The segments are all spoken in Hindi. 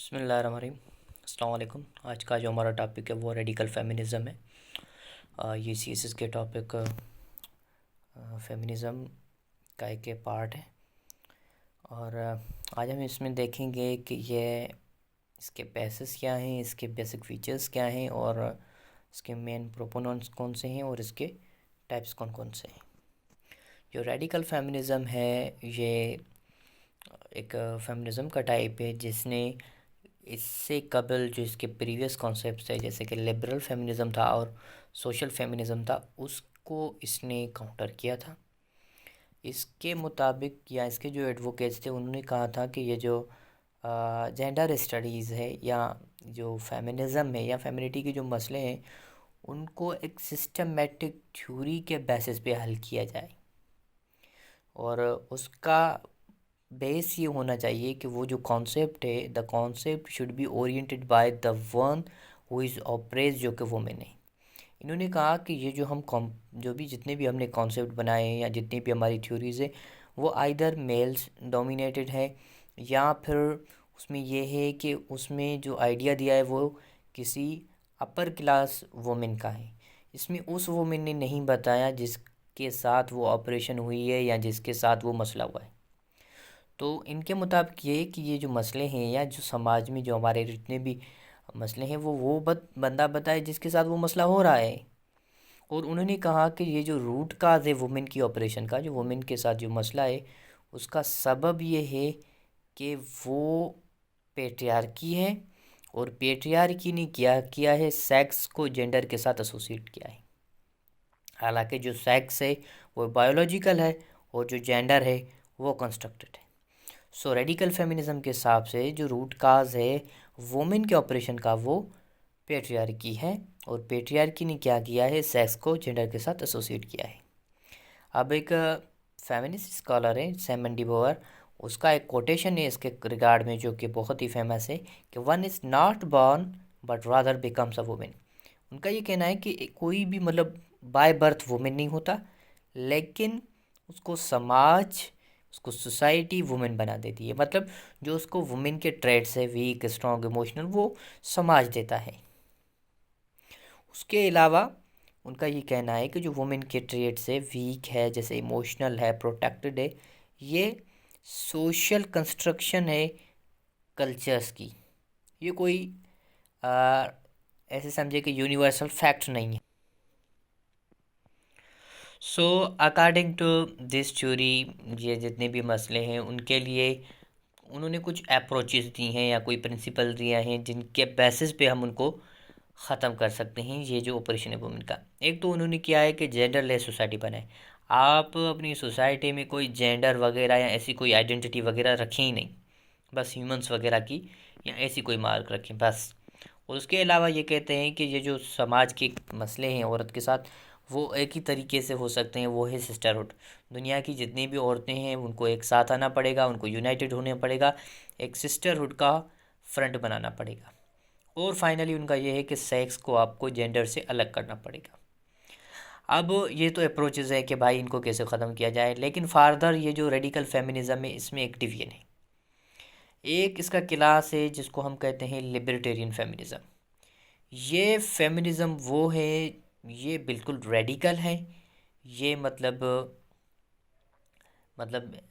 बिस्मिल्लाहिर्रहमानिर्रहीम। अस्सलाम वालेकुम। आज का जो हमारा टॉपिक है वो रेडिकल फेमिनिज़म है। ये CSS के टॉपिक फेमिनिज़म का एक पार्ट है और आज हम इसमें देखेंगे कि ये इसके बेसिस क्या हैं, इसके बेसिक फीचर्स क्या हैं और इसके मेन प्रोपोनेंट्स कौन से हैं और इसके टाइप्स कौन कौन से हैं। जो रेडिकल फेमिनिज़म है ये एक फेमिनिज़म का टाइप है जिसने इससे कबल जो इसके प्रीवियस कॉन्सेप्ट्स है जैसे कि लिबरल फेमिनिज़म था और सोशल फेमिनिज़म था, उसको इसने काउंटर किया था। इसके मुताबिक या इसके जो एडवोकेट्स थे उन्होंने कहा था कि ये जो जेंडर स्टडीज़ है या जो फेमिनिज़म है या फेमिनिटी के जो मसले हैं उनको एक सिस्टमेटिक थ्योरी के बेसिस पे हल किया जाए और उसका बेस ये होना चाहिए कि वो जो कॉन्सेप्ट है the concept should be oriented by the one who is oppress, जो कि वुमेन है। इन्होंने कहा कि ये जो हम जो भी जितने भी हमने कॉन्सेप्ट बनाए हैं या जितनी भी हमारी थ्योरीज़ है वो आइदर मेल्स डोमिनेटेड है या फिर उसमें ये है कि उसमें जो आइडिया दिया है वो किसी अपर क्लास वुमेन का है। इसमें उस वुमेन ने नहीं बताया जिसके साथ वो ऑपरेशन हुई है या जिसके साथ वो मसला हुआ है। तो इनके मुताबिक ये कि ये जो मसले हैं या जो समाज में जो हमारे जितने भी मसले हैं वो बंदा बताए जिसके साथ वो मसला हो रहा है। और उन्होंने कहा कि ये जो रूट काज है वुमेन की ऑपरेशन का, जो वुमेन के साथ जो मसला है उसका सबब ये है कि वो पेट्रियार्की है और पेट्रियार्की ने क्या किया है, सेक्स को जेंडर के साथ एसोसिएट किया है। हालांकि जो सेक्स है वो बायोलॉजिकल है और जो जेंडर है वो कंस्ट्रक्टेड है। सो रेडिकल फेमिनिज्म के हिसाब से जो रूट काज है वुमेन के ऑपरेशन का वो पेट्रियार्की है और पेट्रियार्की ने क्या किया है, सेक्स को जेंडर के साथ एसोसिएट किया है। अब एक फेमिनिस्ट स्कॉलर है सैमन डिबोवर, उसका एक कोटेशन है इसके रिगार्ड में जो कि बहुत ही फेमस है कि one is not born but rather becomes a women. उनका ये कहना है कि कोई भी मतलब बाय बर्थ वुमेन नहीं होता, लेकिन उसको समाज, उसको सोसाइटी वुमेन बना देती है। मतलब जो उसको वुमेन के ट्रेड्स है, वीक, स्ट्रॉन्ग, इमोशनल, वो समाज देता है। उसके अलावा उनका ये कहना है कि जो वुमेन के ट्रेड्स है, वीक है, जैसे इमोशनल है, प्रोटेक्टेड है, ये सोशल कंस्ट्रक्शन है कल्चर्स की। ये कोई आ, ऐसे समझे कि यूनिवर्सल फैक्ट नहीं है। So according to this theory ये जितने भी मसले हैं उनके लिए उन्होंने कुछ अप्रोचेस दी हैं या कोई प्रिंसिपल दिया हैं जिनके बेसिस पे हम उनको ख़त्म कर सकते हैं ये जो ऑपरेशन है वुमेन का। एक तो उन्होंने किया है कि जेंडर लेस सोसाइटी बनाए। आप अपनी सोसाइटी में कोई जेंडर वगैरह या ऐसी कोई आइडेंटिटी वगैरह रखें ही नहीं, बस ह्यूमंस वगैरह की या ऐसी कोई मार्क रखें बस। और उसके अलावा ये कहते हैं कि ये जो समाज के मसले हैं औरत के साथ वो एक ही तरीके से हो सकते हैं, वो है सिस्टरहुड। दुनिया की जितनी भी औरतें हैं उनको एक साथ आना पड़ेगा, उनको यूनाइटेड होना पड़ेगा, एक सिस्टरहुड का फ्रंट बनाना पड़ेगा। और फाइनली उनका ये है कि सेक्स को आपको जेंडर से अलग करना पड़ेगा। अब ये तो अप्रोचेज़ है कि भाई इनको कैसे ख़त्म किया जाए, लेकिन फार्दर ये जो रेडिकल फेमिनिज़म है इसमें एक डिवीजन है। एक इसका क्लास है जिसको हम कहते हैं लिबर्टेरियन फेमिनिज़म। ये फेमिनिज़म वो है, ये बिल्कुल रेडिकल है। ये मतलब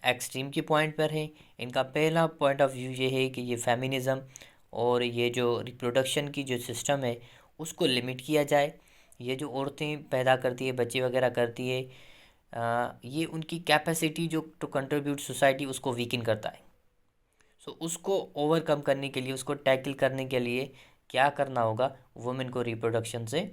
एक्सट्रीम की पॉइंट पर है। इनका पहला पॉइंट ऑफ व्यू ये है कि ये फेमिनिज़म और ये जो रिप्रोडक्शन की जो सिस्टम है उसको लिमिट किया जाए। ये जो औरतें पैदा करती है, बच्चे वगैरह करती है, ये उनकी कैपेसिटी जो टू कंट्रीब्यूट सोसाइटी उसको वीकन करता है। सो उसको ओवरकम करने के लिए, उसको टैकल करने के लिए क्या करना होगा, वुमेन को रिप्रोडक्शन से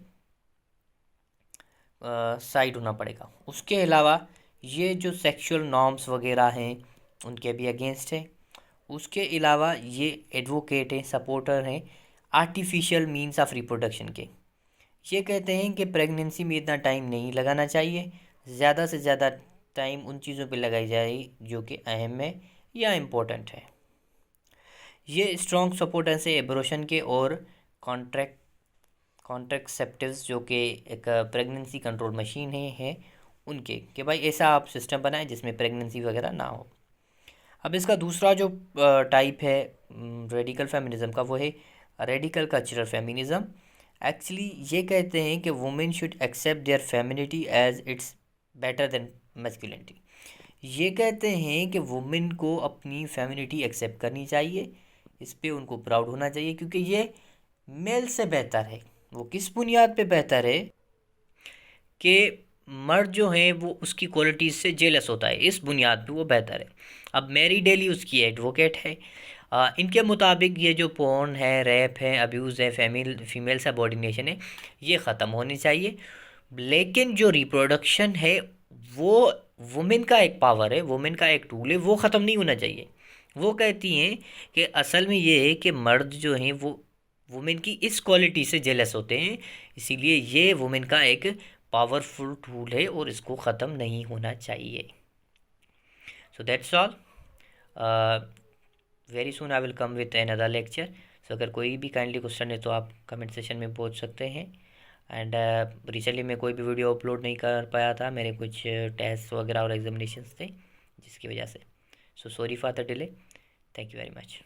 साइड होना पड़ेगा। उसके अलावा ये जो सेक्सुअल नॉर्म्स वगैरह हैं उनके भी अगेंस्ट है। उसके अलावा ये एडवोकेट हैं, सपोर्टर हैं आर्टिफिशियल मीन्स ऑफ रिप्रोडक्शन के। ये कहते हैं कि प्रेगनेंसी में इतना टाइम नहीं लगाना चाहिए, ज़्यादा से ज़्यादा टाइम उन चीज़ों पे लगाई जाए जो कि अहम है या इम्पोर्टेंट है। ये स्ट्रॉन्ग सपोर्टर से एब्रोशन के और कॉन्ट्रेक्सेप्टिव्स जो कि एक प्रेगनेंसी कंट्रोल मशीन है उनके, कि भाई ऐसा आप सिस्टम बनाएं जिसमें प्रेगनेंसी वगैरह ना हो। अब इसका दूसरा जो टाइप है रेडिकल फेमिनिज्म का, वो है रेडिकल कल्चरल फेमिनिज्म। एक्चुअली ये कहते हैं कि women should accept their femininity as it's better than masculinity. ये कहते हैं कि वुमेन को अपनी फेमिनिटी एक्सेप्ट करनी चाहिए, इस पे उनको प्राउड होना चाहिए, क्योंकि ये मेल से बेहतर है। वो किस बुनियाद पे बेहतर है कि मर्द जो हैं वो उसकी क्वालिटीज़ से जेलस होता है, इस बुनियाद पे वो बेहतर है। अब मैरी डेली उसकी एडवोकेट है। इनके मुताबिक ये जो पोर्न है, रैप है, अब्यूज़ है, फीमेल सबऑर्डिनेशन है, ये ख़त्म होनी चाहिए। लेकिन जो रिप्रोडक्शन है वो वुमेन का एक पावर है, वुमेन का एक टूल है, वो ख़त्म नहीं होना चाहिए। वो कहती हैं कि असल में ये है कि मर्द जो हैं वो वुमेन की इस क्वालिटी से जेलस होते हैं, इसीलिए ये वुमेन का एक पावरफुल टूल है और इसको ख़त्म नहीं होना चाहिए। So that's all. Very soon I will come with another lecture. So अगर कोई भी काइंडली क्वेश्चन है तो आप कमेंट सेशन में पूछ सकते हैं। एंड रिसेंटली मैं कोई भी वीडियो अपलोड नहीं कर पाया था, मेरे कुछ टेस्ट वगैरह और एग्जामिनेशंस थे जिसकी वजह से। So sorry for the delay. Thank you very much.